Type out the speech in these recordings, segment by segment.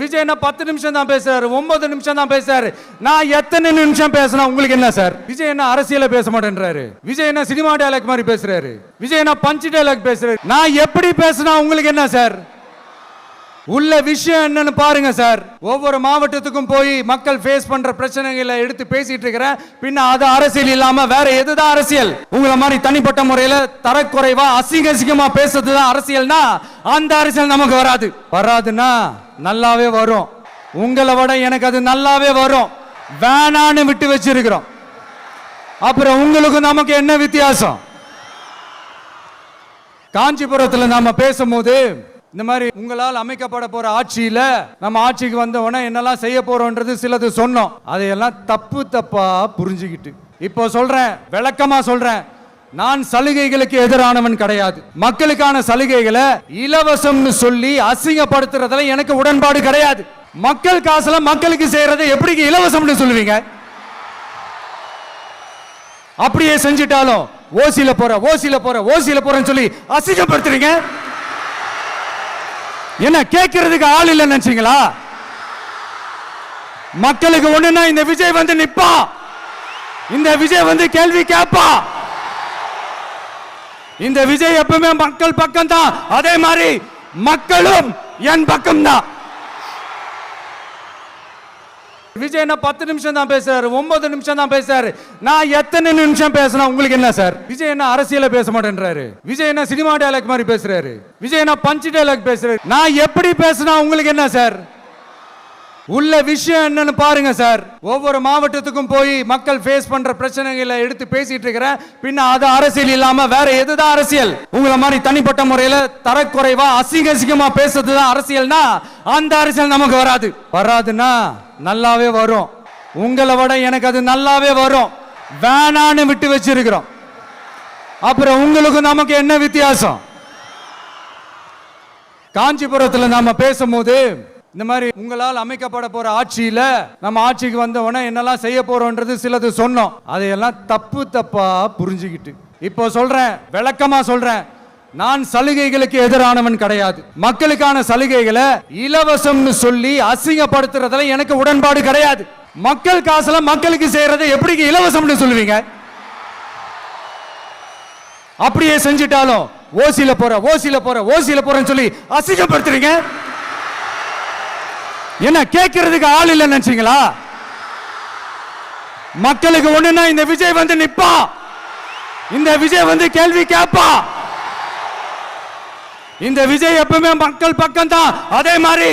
விஜய் 10 நிமிஷம் தான் பேசுறாரு, 9 நிமிஷம் தான் பேசுறாரு. நான் எத்தனை நிமிஷம் பேசினா உங்களுக்கு என்ன சார்? விஜய் என்ன அரசியல பேச மாட்டேன்றாரு, விஜய் என்ன சினிமா டயலாக் மாதிரி பேசுறாரு, விஜய் என்ன பஞ்ச் டயலாக் பேசுறாரு. நான் எப்படி பேசினா உங்களுக்கு என்ன சார்? உள்ள விஷயம் என்னன்னு பாருங்க சார். ஒவ்வொரு மாவட்டத்துக்கும் போய் மக்கள் ஃபேஸ் பண்ற பிரச்சனைகளை எடுத்து பேசிட்டு இருக்கிறேன். பின்ன அது அரசியல் இல்லாம வேற எதுதான் அரசியல்? உங்களை மாதிரி தனிப்பட்ட முறையில தரக்குறைவா அசிங்கமா பேசுறதுதான் அரசியல்னா அந்த அரசியல் நமக்கு வராதுன்னா நல்லாவே வரும். உங்களை விட எனக்கு அது நல்லாவே வரும். வேணான்னு விட்டு வச்சிருக்கிறோம். அப்புறம் உங்களுக்கு நமக்கு என்ன வித்தியாசம்? காஞ்சிபுரத்தில் நாம பேசும்போது இந்த மாதிரி உங்களால் அமைக்கப்பட போற ஆட்சியில நம்ம ஆட்சிக்கு வந்த உடனே என்னெல்லாம் செய்ய போறோம்ன்றது சிலது சொன்னோம். அதையெல்லாம் தப்பா புரிஞ்சுக்கிட்டு இப்போ சொல்றேன், விளக்கமா சொல்றேன். நான் சலுகைகளுக்கு எதிரானவன் கிடையாது. மக்களுக்கான சலுகைகளை இலவசம்னு சொல்லி அசிங்கப்படுத்துறதுல எனக்கு உடன்பாடு கிடையாது. மக்கள் காசுல மக்களுக்கு செய்யறதை எப்படி இலவசம்னு சொல்லுவீங்க? அப்படியே செஞ்சிட்டாலும் ஓசில போறேன்னு சொல்லி அசிங்கப்படுத்துறீங்க. என்ன கேட்கறதுக்கு ஆள் இல்லைன்னு நினைச்சீங்களா? மக்களுக்கு ஒண்ணுன்னா இந்த விஜய் வந்து நிப்பா, இந்த விஜய் வந்து கேள்வி கேட்பா. இந்த விஜய் எப்பவுமே மக்கள் பக்கம் தான், அதே மாதிரி மக்களும் என் பக்கம் தான். விஜய் 10 நிமிஷம் தான் பேசுறாரு, 9 நிமிஷம் தான் பேசுறாரு. நான் எத்தனை நிமிஷம் பேசினா உங்களுக்கு என்ன சார்? விஜய் என்ன அரசியல பேச மாட்டேன்றாரு, விஜய் என்ன சினிமா டயலாக் மாதிரி பேசுறாரு, விஜய் என்ன பஞ்ச் டயலாக் பேசுறாரு. நான் எப்படி பேசினா உங்களுக்கு என்ன சார்? உள்ள விஷயம் என்னன்னு பாருங்க சார். ஒவ்வொரு மாவட்டத்துக்கும் போய் மக்கள் ஃபேஸ் பண்ற பிரச்சனைகளை எடுத்து பேசிட்டு இருக்கிறேன். பின்ன அது அரசியல் இல்லாம வேற எதுதான் அரசியல்? உங்களை மாதிரி தனிப்பட்ட முறையில தரக்குறைவா அசிங்கமா பேசுறதுதான் அரசியல்னா அந்த அரசியல் நமக்கு வராதுன்னா நல்லாவே வரும். உங்களை விட எனக்கு அது நல்லாவே வரும். வேணான்னு விட்டு வச்சிருக்கிறோம். அப்புறம் உங்களுக்கு நமக்கு என்ன வித்தியாசம்? காஞ்சிபுரத்தில் நாம பேசும்போது இந்த மாதிரி உங்களால் அமைக்கப்பட போற ஆட்சியில நம்ம ஆட்சிக்கு வந்த உடனே என்னெல்லாம் செய்ய போறோம்ன்றது சிலது சொன்னோம். அதையெல்லாம் தப்பா புரிஞ்சுக்கிட்டு இப்போ சொல்றேன், விளக்கமா சொல்றேன். நான் சலுகைகளுக்கு எதிரானவன் கிடையாது. மக்களுக்கான சலுகைகளை இலவசம்னு சொல்லி அசிங்கப்படுத்துறதுல எனக்கு உடன்பாடு கிடையாது. மக்கள் காசுல மக்களுக்கு செய்யறதை எப்படி இலவசம்னு சொல்லுவீங்க? அப்படியே செஞ்சிட்டாலும் ஓசில போறேன்னு சொல்லி அசிங்கப்படுத்துறீங்க. என்ன கேட்கறதுக்கு ஆள் இல்லைன்னு நினைச்சீங்களா? மக்களுக்கு ஒண்ணுன்னா இந்த விஜய் வந்து நிப்பா, இந்த விஜய் வந்து கேள்வி கேட்பா. இந்த விஜய் எப்பவுமே மக்கள் பக்கம் தான், அதே மாதிரி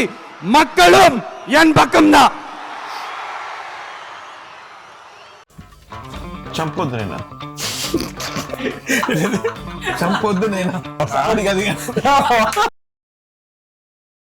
மக்களும் என் பக்கம் தான். చంపొద్దు నేను